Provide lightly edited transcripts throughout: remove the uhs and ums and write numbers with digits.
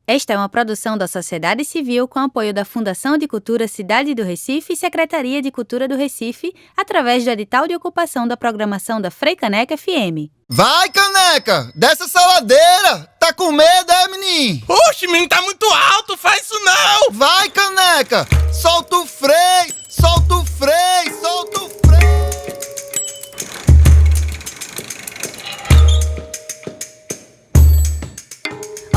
Esta é uma produção da sociedade civil com apoio da Fundação de Cultura Cidade do Recife e Secretaria de Cultura do Recife, através do edital de ocupação da programação da Freicaneca FM. Vai, Caneca! Desce essa ladeira! Tá com medo, menino? Oxe, menino, tá muito alto, faz isso não! Vai, Caneca! Solta o freio! Solta o freio! Solta o freio!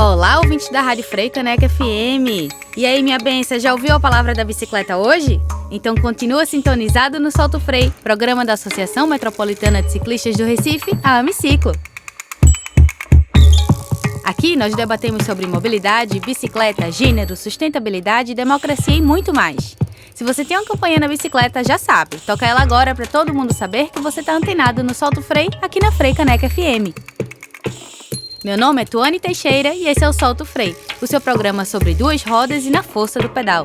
Olá, ouvintes da Rádio Freicaneca FM! E aí, minha benção, já ouviu a palavra da bicicleta hoje? Então continua sintonizado no Solta o Freio, programa da Associação Metropolitana de Ciclistas do Recife, a Amiciclo. Aqui nós debatemos sobre mobilidade, bicicleta, gênero, sustentabilidade, democracia e muito mais. Se você tem uma campanha na bicicleta, já sabe, toca ela agora para todo mundo saber que você está antenado no Solta o Freio aqui na Freicaneca FM. Meu nome é Tuane Teixeira e esse é o Solta o Freio, o seu programa sobre duas rodas e na força do pedal.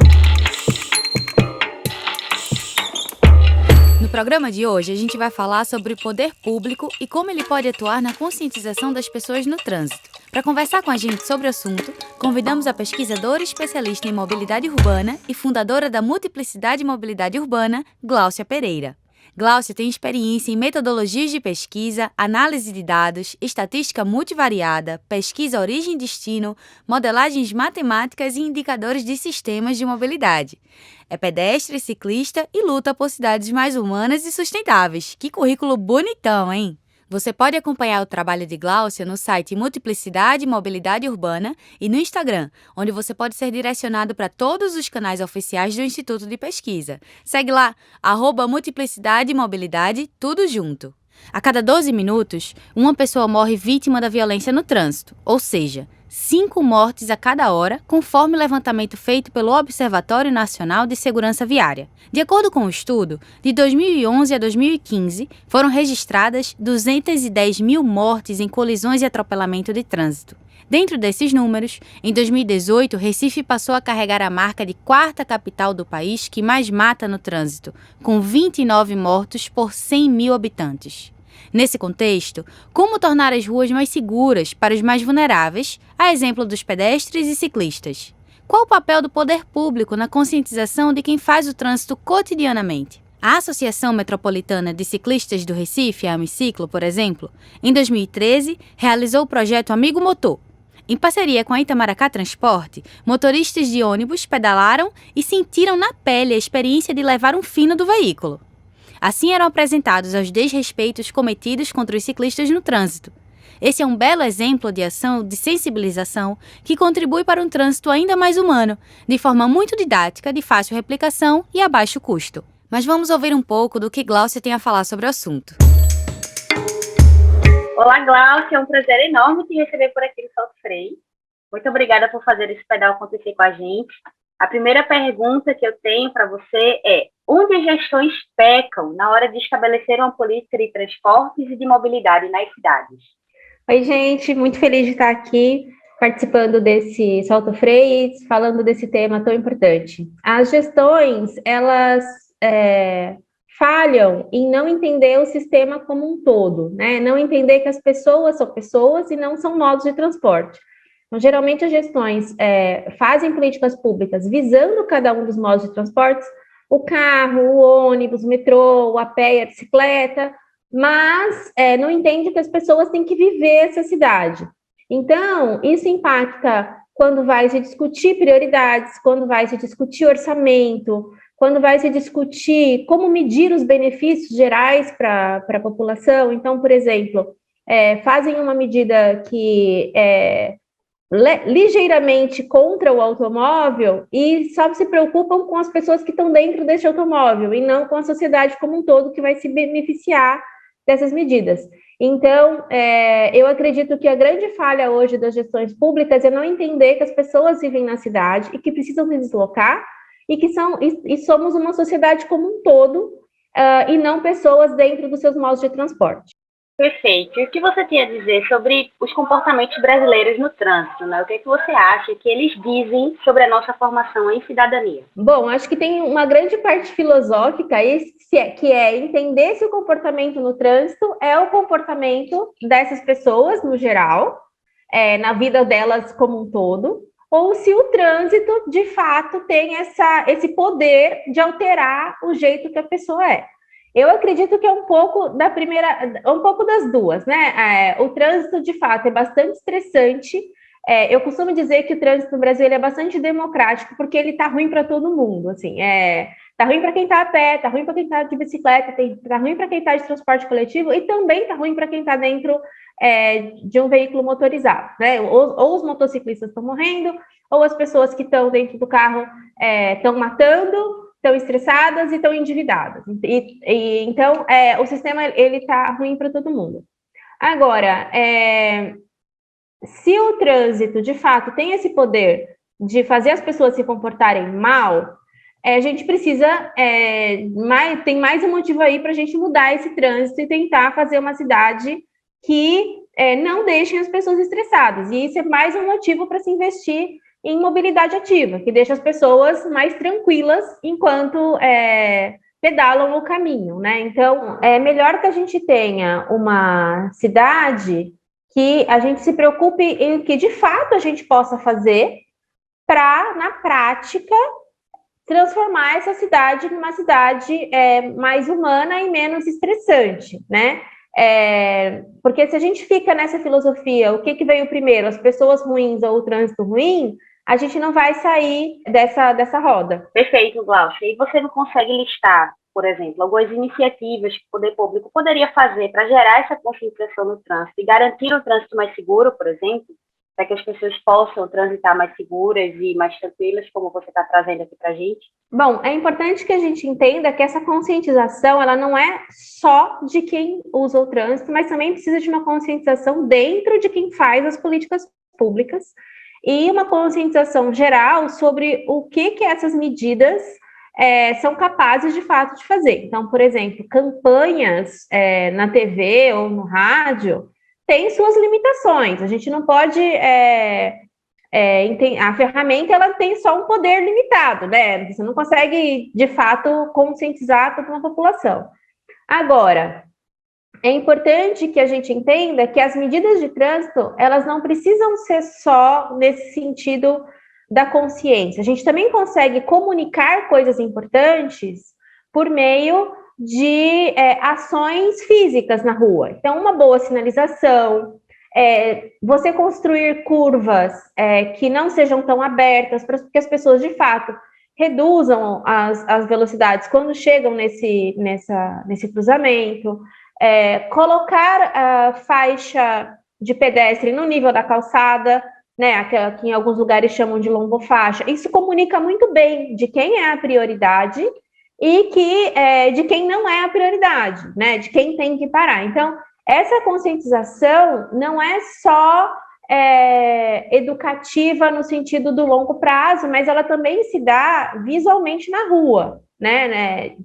No programa de hoje, a gente vai falar sobre o poder público e como ele pode atuar na conscientização das pessoas no trânsito. Para conversar com a gente sobre o assunto, convidamos a pesquisadora especialista em mobilidade urbana e fundadora da Multiplicidade e Mobilidade Urbana, Gláucia Pereira. Gláucia tem experiência em metodologias de pesquisa, análise de dados, estatística multivariada, pesquisa origem e destino, modelagens matemáticas e indicadores de sistemas de mobilidade. É pedestre, ciclista e luta por cidades mais humanas e sustentáveis. Que currículo bonitão, hein? Você pode acompanhar o trabalho de Gláucia no site Multiplicidade e Mobilidade Urbana e no Instagram, onde você pode ser direcionado para todos os canais oficiais do Instituto de Pesquisa. Segue lá, @Multiplicidade e Mobilidade, tudo junto. A cada 12 minutos, uma pessoa morre vítima da violência no trânsito, ou seja, 5 mortes a cada hora, conforme o levantamento feito pelo Observatório Nacional de Segurança Viária. De acordo com o estudo, de 2011 a 2015, foram registradas 210 mil mortes em colisões e atropelamento de trânsito. Dentro desses números, em 2018, Recife passou a carregar a marca de quarta capital do país que mais mata no trânsito, com 29 mortos por 100 mil habitantes. Nesse contexto, como tornar as ruas mais seguras para os mais vulneráveis, a exemplo dos pedestres e ciclistas? Qual o papel do poder público na conscientização de quem faz o trânsito cotidianamente? A Associação Metropolitana de Ciclistas do Recife, a Amiciclo, por exemplo, em 2013, realizou o projeto Amigo Motor. Em parceria com a Itamaracá Transporte, motoristas de ônibus pedalaram e sentiram na pele a experiência de levar um fino do veículo. Assim eram apresentados os desrespeitos cometidos contra os ciclistas no trânsito. Esse é um belo exemplo de ação de sensibilização que contribui para um trânsito ainda mais humano, de forma muito didática, de fácil replicação e a baixo custo. Mas vamos ouvir um pouco do que Gláucia tem a falar sobre o assunto. Olá, Gláucia, é um prazer enorme te receber por aqui no Solta o Freio. Muito obrigada por fazer esse pedal acontecer com a gente. A primeira pergunta que eu tenho para você é: onde as gestões pecam na hora de estabelecer uma política de transportes e de mobilidade nas cidades? Oi, gente, muito feliz de estar aqui participando desse Solta o Freio, falando desse tema tão importante. As gestões, elas falham em não entender o sistema como um todo, né? Não entender que as pessoas são pessoas e não são modos de transporte. Então, geralmente, as gestões fazem políticas públicas visando cada um dos modos de transportes, o carro, o ônibus, o metrô, o a pé, a bicicleta, mas não entende que as pessoas têm que viver essa cidade. Então, isso impacta quando vai se discutir prioridades, quando vai se discutir orçamento, quando vai se discutir como medir os benefícios gerais para a população. Então, por exemplo, fazem uma medida que ligeiramente contra o automóvel e só se preocupam com as pessoas que estão dentro desse automóvel e não com a sociedade como um todo que vai se beneficiar dessas medidas. Então, eu acredito que a grande falha hoje das gestões públicas é não entender que as pessoas vivem na cidade e que precisam se deslocar e que somos uma sociedade como um todo e não pessoas dentro dos seus modos de transporte. Perfeito. E o que você tinha a dizer sobre os comportamentos brasileiros no trânsito, né? O que é que você acha que eles dizem sobre a nossa formação em cidadania? Bom, acho que tem uma grande parte filosófica que é entender se o comportamento no trânsito é o comportamento dessas pessoas, no geral, na vida delas como um todo, ou se o trânsito, de fato, tem esse poder de alterar o jeito que a pessoa é. Eu acredito que é um pouco um pouco das duas, né? O trânsito, de fato, é bastante estressante. Eu costumo dizer que o trânsito no Brasil ele é bastante democrático, porque ele tá ruim para todo mundo, assim. Tá ruim para quem tá a pé, tá ruim para quem tá de bicicleta, tá ruim para quem tá de transporte coletivo e também tá ruim para quem tá dentro de um veículo motorizado, né? Ou os motociclistas estão morrendo, ou as pessoas que estão dentro do carro estão matando, estão estressadas e estão endividadas. Então, o sistema ele está ruim para todo mundo. Agora, se o trânsito, de fato, tem esse poder de fazer as pessoas se comportarem mal, a gente precisa, tem mais um motivo aí para a gente mudar esse trânsito e tentar fazer uma cidade que não deixe as pessoas estressadas. E isso é mais um motivo para se investir em mobilidade ativa, que deixa as pessoas mais tranquilas enquanto pedalam no caminho, né? Então, é melhor que a gente tenha uma cidade que a gente se preocupe em que, de fato, a gente possa fazer para, na prática, transformar essa cidade numa cidade mais humana e menos estressante, né? Porque se a gente fica nessa filosofia, o que veio primeiro, as pessoas ruins ou o trânsito ruim, a gente não vai sair dessa roda. Perfeito, Glaucia. E você não consegue listar, por exemplo, algumas iniciativas que o poder público poderia fazer para gerar essa conscientização no trânsito e garantir um trânsito mais seguro, por exemplo, para que as pessoas possam transitar mais seguras e mais tranquilas, como você está trazendo aqui para a gente? Bom, é importante que a gente entenda que essa conscientização, ela não é só de quem usa o trânsito, mas também precisa de uma conscientização dentro de quem faz as políticas públicas e uma conscientização geral sobre o que essas medidas são capazes de fato de fazer. Então, por exemplo, campanhas na TV ou no rádio têm suas limitações. A gente não pode... a ferramenta ela tem só um poder limitado, né? Você não consegue, de fato, conscientizar toda uma população. Agora, é importante que a gente entenda que as medidas de trânsito, elas não precisam ser só nesse sentido da consciência. A gente também consegue comunicar coisas importantes por meio de ações físicas na rua. Então, uma boa sinalização, você construir curvas que não sejam tão abertas, para que as pessoas, de fato, reduzam as velocidades quando chegam nesse cruzamento, colocar a faixa de pedestre no nível da calçada, né, aquela que em alguns lugares chamam de lombofaixa. Isso comunica muito bem de quem é a prioridade e de quem não é a prioridade, né, de quem tem que parar. Então, essa conscientização não é só educativa no sentido do longo prazo, mas ela também se dá visualmente na rua, né,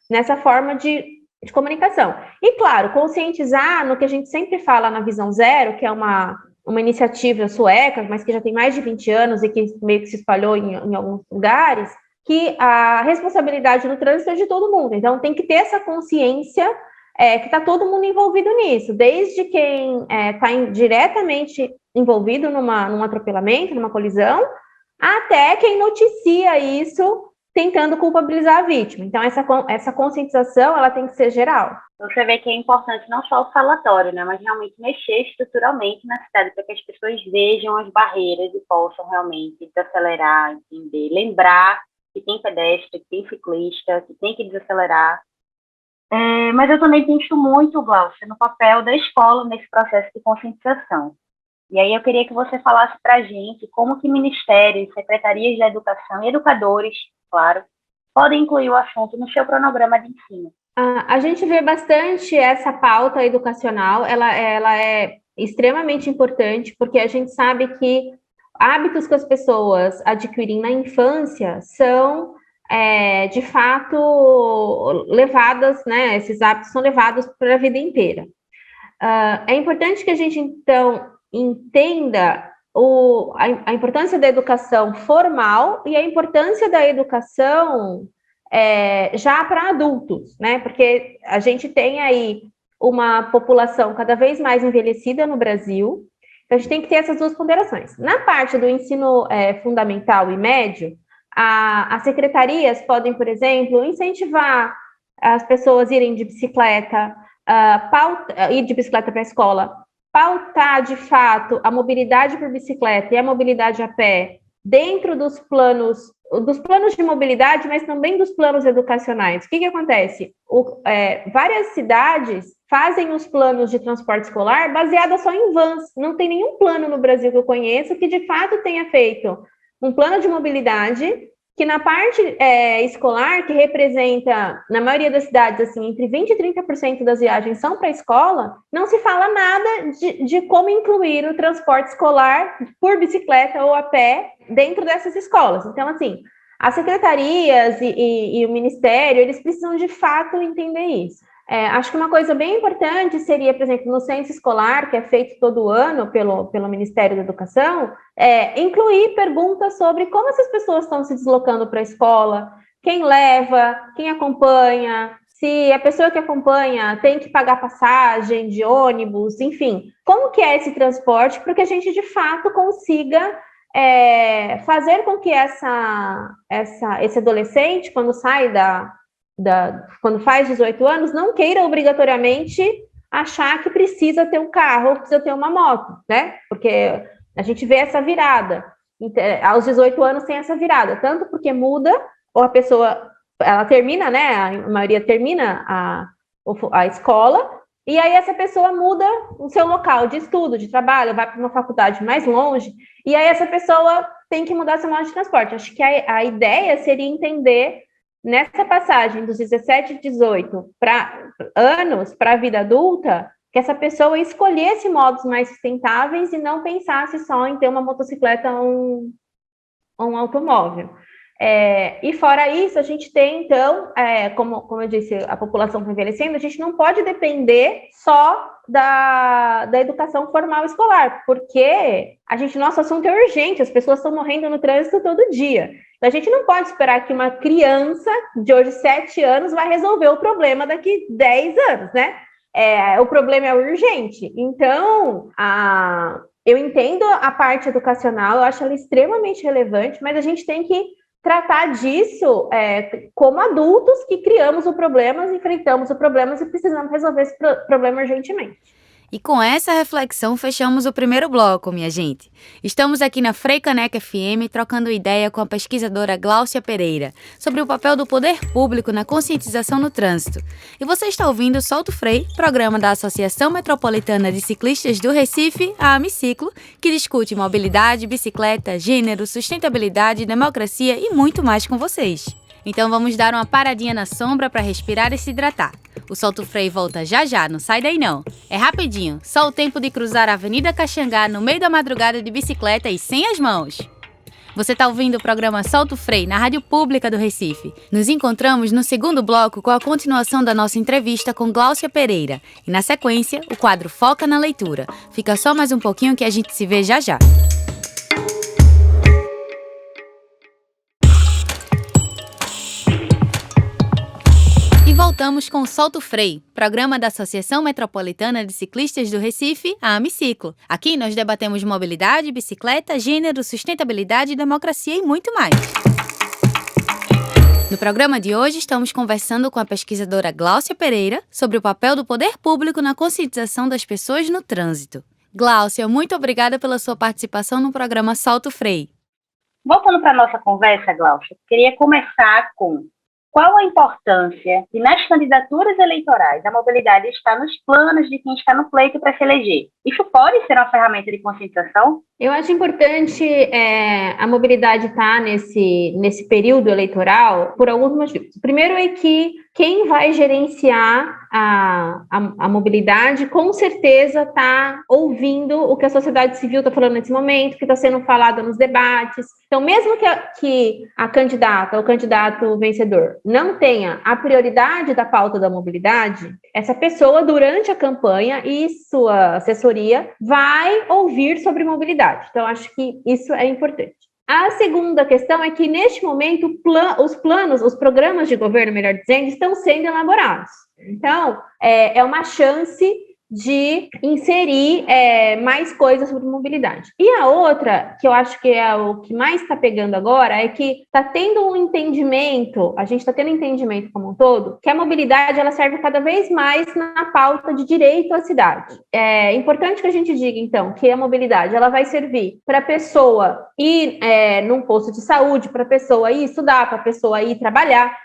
nessa forma de comunicação. E, claro, conscientizar no que a gente sempre fala na Visão Zero, que é uma iniciativa sueca, mas que já tem mais de 20 anos e que meio que se espalhou em alguns lugares, que a responsabilidade no trânsito é de todo mundo. Então, tem que ter essa consciência que está todo mundo envolvido nisso, desde quem está diretamente envolvido num atropelamento, numa colisão, até quem noticia isso tentando culpabilizar a vítima. Então, essa conscientização, ela tem que ser geral. Você vê que é importante não só o falatório, né, mas realmente mexer estruturalmente na cidade, para que as pessoas vejam as barreiras e possam realmente desacelerar, entender, lembrar que tem pedestre, que tem ciclista, que tem que desacelerar. Mas eu também penso muito, Glaucia, no papel da escola nesse processo de conscientização. E aí eu queria que você falasse para a gente como que ministérios, secretarias de educação e educadores, claro, podem incluir o assunto no seu cronograma de ensino. A gente vê bastante essa pauta educacional, ela é extremamente importante, porque a gente sabe que hábitos que as pessoas adquirem na infância são, de fato, levadas, né? Esses hábitos são levados para a vida inteira. É importante que a gente, então, entenda a importância da educação formal e a importância da educação já para adultos, né? Porque a gente tem aí uma população cada vez mais envelhecida no Brasil Então, a gente tem que ter essas duas ponderações. Na parte do ensino fundamental e médio, as secretarias podem, por exemplo, incentivar as pessoas a irem de bicicleta, ir de bicicleta para a escola, pautar, de fato, a mobilidade por bicicleta e a mobilidade a pé dentro dos planos de mobilidade, mas também dos planos educacionais. O que acontece? Várias cidades fazem os planos de transporte escolar baseados só em vans. Não tem nenhum plano no Brasil que eu conheça que, de fato, tenha feito um plano de mobilidade que, na parte escolar, que representa, na maioria das cidades, assim, entre 20% e 30% das viagens são para a escola, não se fala nada de como incluir o transporte escolar por bicicleta ou a pé dentro dessas escolas. Então, assim, as secretarias e o Ministério, eles precisam, de fato, entender isso. Acho que uma coisa bem importante seria, por exemplo, no censo escolar, que é feito todo ano pelo Ministério da Educação, incluir perguntas sobre como essas pessoas estão se deslocando para a escola, quem leva, quem acompanha, se a pessoa que acompanha tem que pagar passagem de ônibus, enfim, como que é esse transporte, para que a gente, de fato, consiga fazer com que esse adolescente, quando sai quando faz 18 anos, não queira obrigatoriamente achar que precisa ter um carro ou precisa ter uma moto, né? Porque a gente vê essa virada. Aos 18 anos tem essa virada, tanto porque muda, ou a pessoa, ela termina, né? A maioria termina a escola, e aí essa pessoa muda o seu local de estudo, de trabalho, vai para uma faculdade mais longe, e aí essa pessoa tem que mudar seu modo de transporte. Acho que a ideia seria entender, nessa passagem dos 17 e 18 anos para a vida adulta, que essa pessoa escolhesse modos mais sustentáveis e não pensasse só em ter uma motocicleta ou um automóvel. E fora isso, a gente tem, então, como eu disse, a população está envelhecendo, a gente não pode depender só da educação formal escolar, porque nosso assunto é urgente, as pessoas estão morrendo no trânsito todo dia. Então, a gente não pode esperar que uma criança de hoje 7 anos vai resolver o problema daqui 10 anos, né? O problema é urgente. Então, eu entendo a parte educacional, eu acho ela extremamente relevante, mas a gente tem que tratar disso como adultos que criamos o problema, enfrentamos o problema e precisamos resolver esse problema urgentemente. E com essa reflexão, fechamos o primeiro bloco, minha gente. Estamos aqui na Freicaneca FM trocando ideia com a pesquisadora Gláucia Pereira sobre o papel do poder público na conscientização no trânsito. E você está ouvindo o Solto Frei, programa da Associação Metropolitana de Ciclistas do Recife, a Amiciclo, que discute mobilidade, bicicleta, gênero, sustentabilidade, democracia e muito mais com vocês. Então vamos dar uma paradinha na sombra para respirar e se hidratar. O Solto Frei volta já, não sai daí não. É rapidinho, só o tempo de cruzar a Avenida Caxangá no meio da madrugada de bicicleta e sem as mãos. Você está ouvindo o programa Solto Frei na Rádio Pública do Recife. Nos encontramos no segundo bloco com a continuação da nossa entrevista com Gláucia Pereira. E na sequência, o quadro Foca na Leitura. Fica só mais um pouquinho que a gente se vê já. Voltamos com o Solto Frei, programa da Associação Metropolitana de Ciclistas do Recife, a Amiciclo. Aqui nós debatemos mobilidade, bicicleta, gênero, sustentabilidade, democracia e muito mais. No programa de hoje estamos conversando com a pesquisadora Gláucia Pereira sobre o papel do poder público na conscientização das pessoas no trânsito. Gláucia, muito obrigada pela sua participação no programa Solto Frei. Voltando para a nossa conversa, Gláucia, queria começar com: qual a importância de, nas candidaturas eleitorais, a mobilidade está nos planos de quem está no pleito para se eleger? Isso pode ser uma ferramenta de conscientização? Eu acho importante a mobilidade estar nesse período eleitoral por alguns motivos. O primeiro é que quem vai gerenciar a mobilidade com certeza está ouvindo o que a sociedade civil está falando nesse momento, que está sendo falado nos debates. Então, mesmo que a candidata ou candidato vencedor não tenha a prioridade da pauta da mobilidade, essa pessoa, durante a campanha e sua assessoria, vai ouvir sobre mobilidade. Então, acho que isso é importante. A segunda questão é que, neste momento, os programas de governo, melhor dizendo, estão sendo elaborados. Então, é uma chance de inserir mais coisas sobre mobilidade. E a outra, que eu acho que é o que mais está pegando agora, é que está tendo um entendimento, a gente está tendo um entendimento como um todo, que a mobilidade ela serve cada vez mais na pauta de direito à cidade. É importante que a gente diga, então, que a mobilidade ela vai servir para a pessoa ir num posto de saúde, para a pessoa ir estudar, para a pessoa ir trabalhar.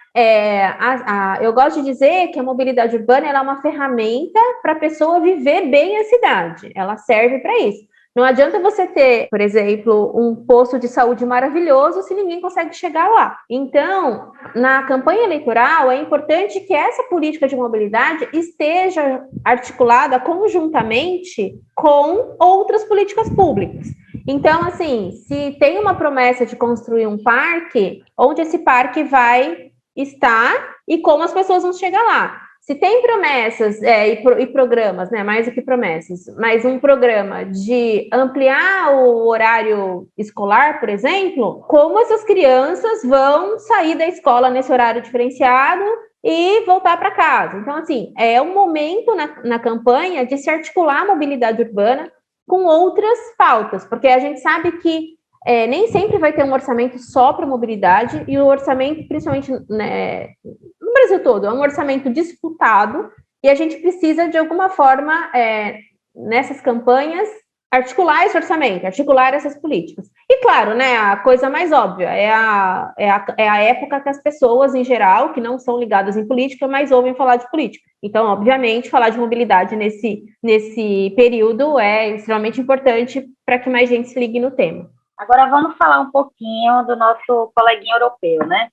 Eu gosto de dizer que a mobilidade urbana ela é uma ferramenta para a pessoa viver bem a cidade. Ela serve para isso. Não adianta você ter, por exemplo, um posto de saúde maravilhoso se ninguém consegue chegar lá. Então, na campanha eleitoral, é importante que essa política de mobilidade esteja articulada conjuntamente com outras políticas públicas. Então, assim, se tem uma promessa de construir um parque, onde esse parque vai estar e como as pessoas vão chegar lá. Se tem promessas e programas, né, mais do que promessas, mas um programa de ampliar o horário escolar, por exemplo, como essas crianças vão sair da escola nesse horário diferenciado e voltar para casa. Então, assim, é um momento na campanha de se articular a mobilidade urbana com outras pautas, porque a gente sabe que nem sempre vai ter um orçamento só para mobilidade, e o orçamento, principalmente no Brasil todo, é um orçamento disputado, e a gente precisa, de alguma forma, nessas campanhas, articular esse orçamento, articular essas políticas. E, claro, né, a coisa mais óbvia é a época que as pessoas, em geral, que não são ligadas em política, mais ouvem falar de política. Então, obviamente, falar de mobilidade nesse período é extremamente importante para que mais gente se ligue no tema. Agora vamos falar um pouquinho do nosso coleguinha europeu, né?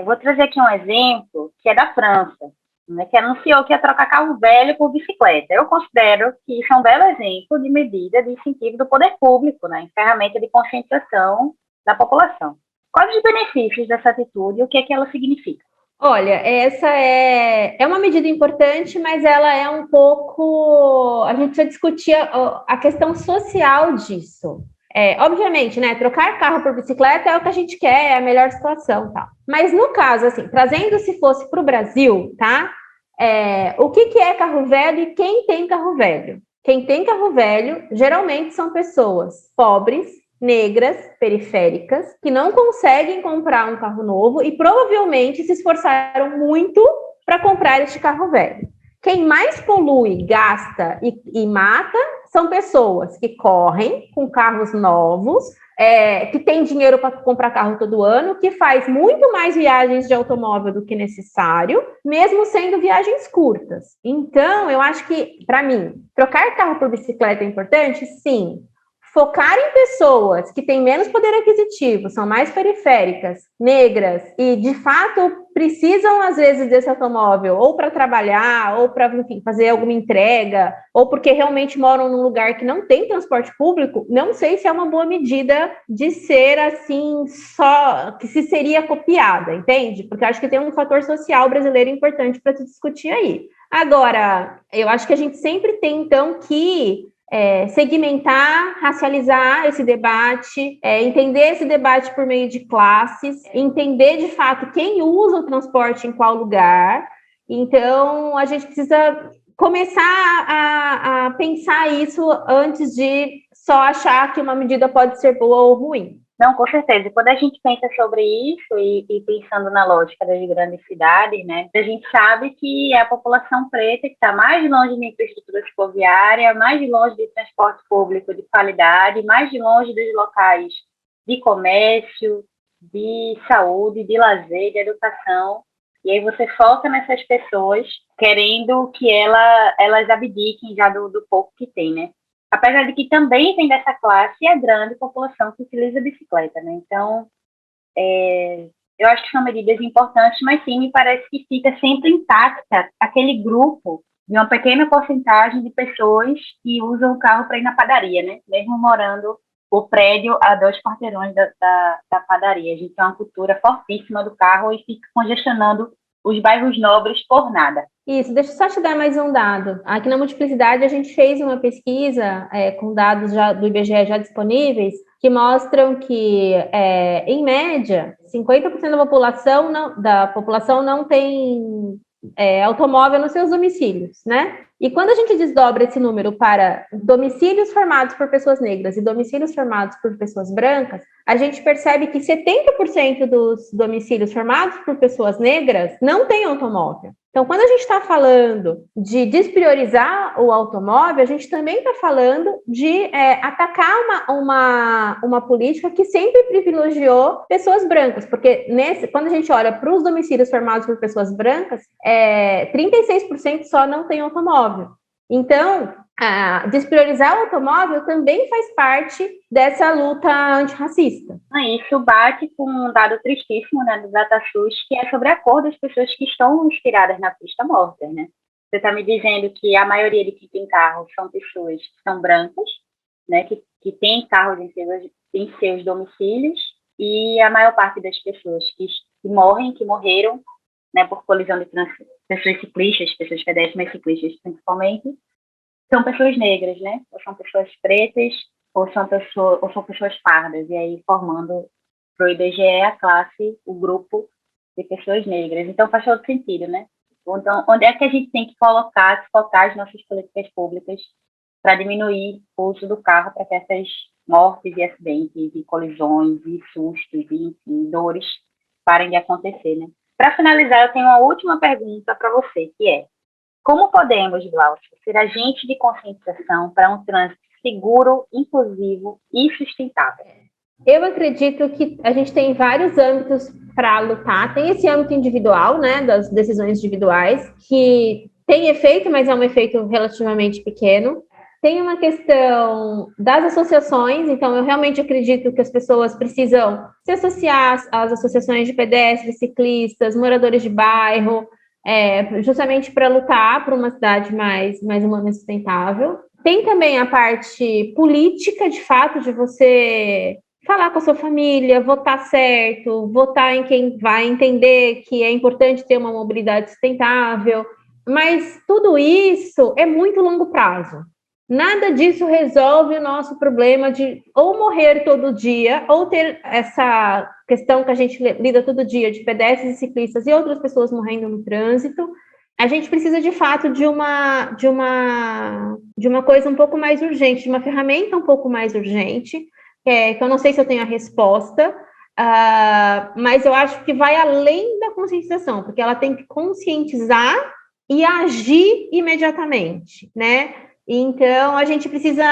Vou trazer aqui um exemplo que é da França, né, que anunciou que ia trocar carro velho por bicicleta. Eu considero que isso é um belo exemplo de medida de incentivo do poder público, né, em ferramenta de conscientização da população. Quais os benefícios dessa atitude e o que é que ela significa? Olha, essa é uma medida importante, mas ela é um pouco... A gente precisa discutir a questão social disso. Obviamente, né, trocar carro por bicicleta é o que a gente quer, é a melhor situação, tá? Mas no caso, assim, trazendo se fosse para o Brasil, tá? O que é carro velho e quem tem carro velho? Quem tem carro velho, geralmente são pessoas pobres, negras, periféricas, que não conseguem comprar um carro novo e provavelmente se esforçaram muito para comprar este carro velho. Quem mais polui, gasta e mata são pessoas que correm com carros novos, que tem dinheiro para comprar carro todo ano, que faz muito mais viagens de automóvel do que necessário, mesmo sendo viagens curtas. Então, eu acho que, para mim, trocar carro por bicicleta é importante? Sim. Focar em pessoas que têm menos poder aquisitivo, são mais periféricas, negras e, de fato, precisam, às vezes, desse automóvel ou para trabalhar, ou para, enfim, fazer alguma entrega, ou porque realmente moram num lugar que não tem transporte público, não sei se é uma boa medida de ser, assim, só que se seria copiada, entende? Porque eu acho que tem um fator social brasileiro importante para se discutir aí. Agora, eu acho que a gente sempre tem, então, que segmentar, racializar esse debate, entender esse debate por meio de classes, entender de fato quem usa o transporte em qual lugar. Então, a gente precisa começar a pensar isso antes de só achar que uma medida pode ser boa ou ruim. Não, com certeza. Quando a gente pensa sobre isso e pensando na lógica das grandes cidades, né, a gente sabe que é a população preta que está mais longe de infraestrutura ferroviária, mais longe de transporte público de qualidade, mais longe dos locais de comércio, de saúde, de lazer, de educação. E aí você foca nessas pessoas querendo que elas abdiquem já do pouco que tem, né? Apesar de que também tem dessa classe a grande população que utiliza a bicicleta, né? Então, eu acho que são medidas importantes, mas sim, me parece que fica sempre intacta aquele grupo de uma pequena porcentagem de pessoas que usam o carro para ir na padaria, né? Mesmo morando o prédio a 2 quarteirões da padaria. A gente tem uma cultura fortíssima do carro e fica congestionando os bairros nobres por nada. Isso, deixa eu só te dar mais um dado. Aqui na Multiplicidade a gente fez uma pesquisa com dados do IBGE já disponíveis, que mostram que, em média, 50% da população não automóvel nos seus domicílios, né? E quando a gente desdobra esse número para domicílios formados por pessoas negras e domicílios formados por pessoas brancas, a gente percebe que 70% dos domicílios formados por pessoas negras não têm automóvel. Então, quando a gente está falando de despriorizar o automóvel, a gente também está falando de atacar uma política que sempre privilegiou pessoas brancas, porque quando a gente olha para os domicílios formados por pessoas brancas, 36% só não tem automóvel. Então, despriorizar o automóvel também faz parte dessa luta antirracista. Isso bate com um dado tristíssimo, né, do DataSUS, que é sobre a cor das pessoas que estão inspiradas na pista morta, né? Você está me dizendo que a maioria de quem tem carro são pessoas que são brancas, né, que têm carros em seus domicílios, e a maior parte das pessoas que morreram, né, por colisão de trânsito, pessoas ciclistas, pessoas pedestres, mas ciclistas principalmente, são pessoas negras, né? Ou são pessoas pretas, ou são pessoas pardas, e aí formando para o IBGE a classe, o grupo de pessoas negras. Então faz todo sentido, né? Então, onde é que a gente tem que focar as nossas políticas públicas para diminuir o uso do carro, para que essas mortes e acidentes, e colisões, e sustos, e enfim, dores parem de acontecer, né? Para finalizar, eu tenho uma última pergunta para você, que é: como podemos, Glaucia, ser agentes de conscientização para um trânsito seguro, inclusivo e sustentável? Eu acredito que a gente tem vários âmbitos para lutar. Tem esse âmbito individual, né, das decisões individuais, que tem efeito, mas é um efeito relativamente pequeno. Tem uma questão das associações, então eu realmente acredito que as pessoas precisam se associar às associações de pedestres, ciclistas, moradores de bairro, justamente para lutar por uma cidade mais humana e sustentável. Tem também a parte política, de fato, de você falar com a sua família, votar certo, votar em quem vai entender que é importante ter uma mobilidade sustentável, mas tudo isso é muito longo prazo. Nada disso resolve o nosso problema de ou morrer todo dia, ou ter essa questão que a gente lida todo dia de pedestres e ciclistas e outras pessoas morrendo no trânsito. A gente precisa, de fato, de uma coisa um pouco mais urgente, de uma ferramenta um pouco mais urgente, que eu não sei se eu tenho a resposta, mas eu acho que vai além da conscientização, porque ela tem que conscientizar e agir imediatamente, né? Então, a gente precisa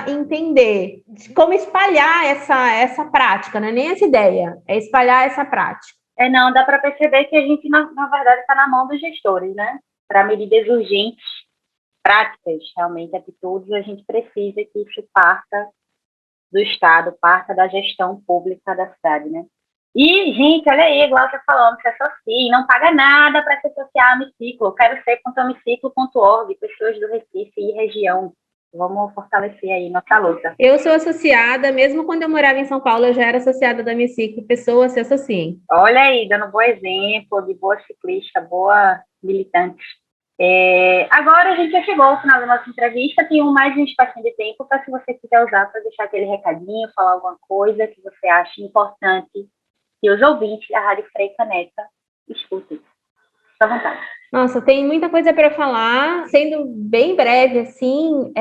entender como espalhar essa prática, não é nem essa ideia, é espalhar essa prática. Não, dá para perceber que a gente, na verdade, está na mão dos gestores, né? Para medidas urgentes, práticas, realmente, atitudes, a gente precisa que isso parta do Estado, parta da gestão pública da cidade, né? E, gente, olha aí, igual você falou, se associe, não paga nada para se associar a Amiciclo. Quero ser.amiciclo.org, pessoas do Recife e região. Vamos fortalecer aí nossa luta. Eu sou associada, mesmo quando eu morava em São Paulo, eu já era associada da Amiciclo, pessoas se associem. Olha aí, dando um bom exemplo de boa ciclista, boa militante. Agora a gente já chegou ao final da nossa entrevista, tem mais um espacinho de tempo para, se você quiser usar, para deixar aquele recadinho, falar alguma coisa que você acha importante que os ouvintes da Rádio Frei Caneca escutem. Fique à vontade. Nossa, tem muita coisa para falar. Sendo bem breve, assim,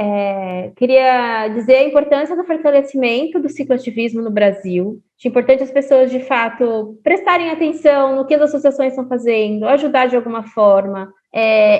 queria dizer a importância do fortalecimento do cicloativismo no Brasil. Acho importante as pessoas, de fato, prestarem atenção no que as associações estão fazendo, ajudar de alguma forma,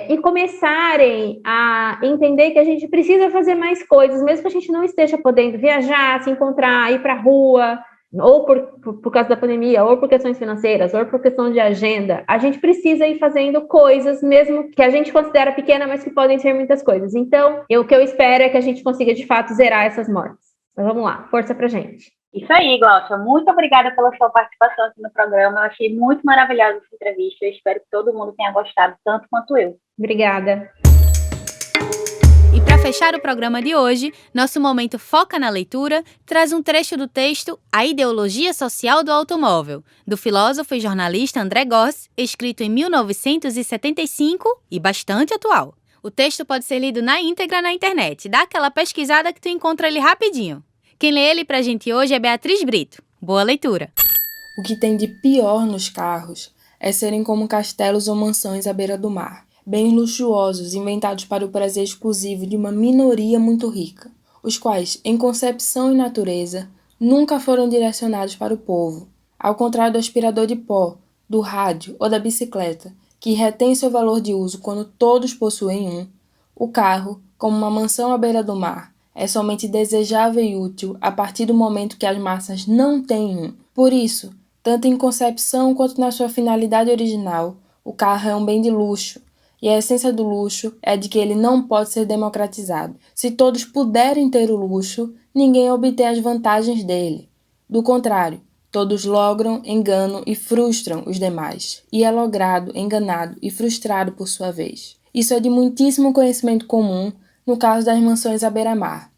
e começarem a entender que a gente precisa fazer mais coisas, mesmo que a gente não esteja podendo viajar, se encontrar, ir para a rua, ou por causa da pandemia, ou por questões financeiras, ou por questão de agenda, a gente precisa ir fazendo coisas, mesmo que a gente considera pequena, mas que podem ser muitas coisas. Então, o que eu espero é que a gente consiga, de fato, zerar essas mortes. Então, vamos lá, força pra gente. Isso aí, Glaucia. Muito obrigada pela sua participação aqui no programa. Eu achei muito maravilhosa essa entrevista. Eu espero que todo mundo tenha gostado, tanto quanto eu. Obrigada. E para fechar o programa de hoje, nosso momento Foca na Leitura traz um trecho do texto A Ideologia Social do Automóvel, do filósofo e jornalista André Gorz, escrito em 1975 e bastante atual. O texto pode ser lido na íntegra na internet, dá aquela pesquisada que tu encontra ele rapidinho. Quem lê ele pra gente hoje é Beatriz Brito. Boa leitura! O que tem de pior nos carros é serem como castelos ou mansões à beira do mar, bens luxuosos inventados para o prazer exclusivo de uma minoria muito rica, os quais, em concepção e natureza, nunca foram direcionados para o povo, ao contrário do aspirador de pó, do rádio ou da bicicleta, que retém seu valor de uso quando todos possuem um. O carro, como uma mansão à beira do mar, é somente desejável e útil a partir do momento que as massas não têm um. Por isso, tanto em concepção quanto na sua finalidade original, o carro é um bem de luxo, e a essência do luxo é de que ele não pode ser democratizado. Se todos puderem ter o luxo, ninguém obtém as vantagens dele. Do contrário, todos logram, enganam e frustram os demais, e é logrado, enganado e frustrado por sua vez. Isso é de muitíssimo conhecimento comum no caso das mansões à beira-mar.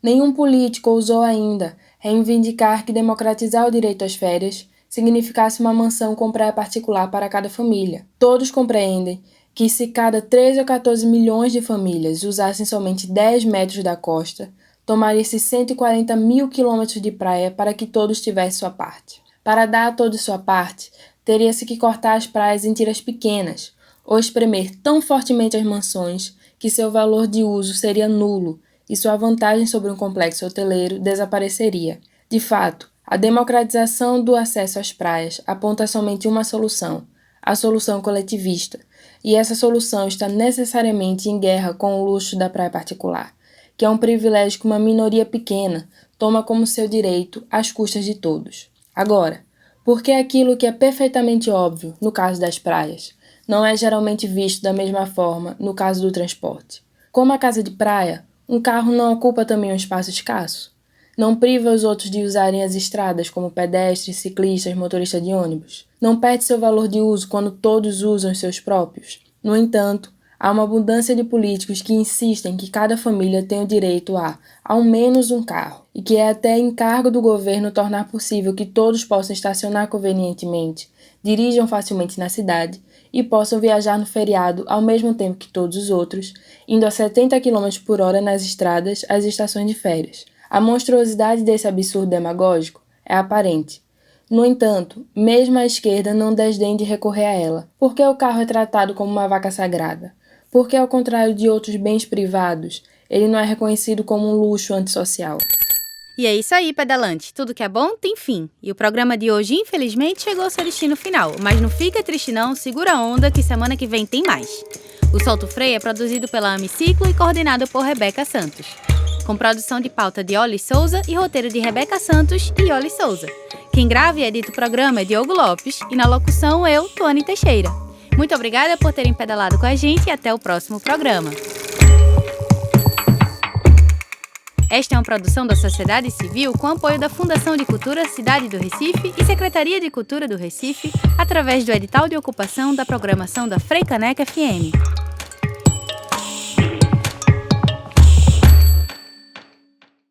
Nenhum político ousou ainda reivindicar que democratizar o direito às férias significasse uma mansão com praia particular para cada família. Todos compreendem que se cada 13 ou 14 milhões de famílias usassem somente 10 metros da costa, tomaria-se 140 mil quilômetros de praia para que todos tivessem sua parte. Para dar a todos sua parte, teria-se que cortar as praias em tiras pequenas, ou espremer tão fortemente as mansões que seu valor de uso seria nulo e sua vantagem sobre um complexo hoteleiro desapareceria. De fato, a democratização do acesso às praias aponta somente uma solução, a solução coletivista, e essa solução está necessariamente em guerra com o luxo da praia particular, que é um privilégio que uma minoria pequena toma como seu direito às custas de todos. Agora, por que aquilo que é perfeitamente óbvio no caso das praias não é geralmente visto da mesma forma no caso do transporte? Como a casa de praia, um carro não ocupa também um espaço escasso? Não priva os outros de usarem as estradas como pedestres, ciclistas, motoristas de ônibus? Não perde seu valor de uso quando todos usam os seus próprios? No entanto, há uma abundância de políticos que insistem que cada família tem o direito a, ao menos, um carro, e que é até encargo do governo tornar possível que todos possam estacionar convenientemente, dirijam facilmente na cidade e possam viajar no feriado ao mesmo tempo que todos os outros, indo a 70 km por hora nas estradas às estações de férias. A monstruosidade desse absurdo demagógico é aparente. No entanto, mesmo a esquerda não desdém de recorrer a ela. Por que o carro é tratado como uma vaca sagrada? Porque, ao contrário de outros bens privados, ele não é reconhecido como um luxo antissocial. E é isso aí, pedalante. Tudo que é bom tem fim. E o programa de hoje, infelizmente, chegou ao seu destino final. Mas não fica triste não, segura a onda que semana que vem tem mais. O Solta o Freio é produzido pela Amiciclo e coordenado por Rebeca Santos. Com produção de pauta de Oli Souza e roteiro de Rebeca Santos e Oli Souza. Quem grava e edita o programa é Diogo Lopes e na locução eu, Tuane Teixeira. Muito obrigada por terem pedalado com a gente e até o próximo programa. Esta é uma produção da sociedade civil com apoio da Fundação de Cultura Cidade do Recife e Secretaria de Cultura do Recife, através do edital de ocupação da programação da Freicaneca FM.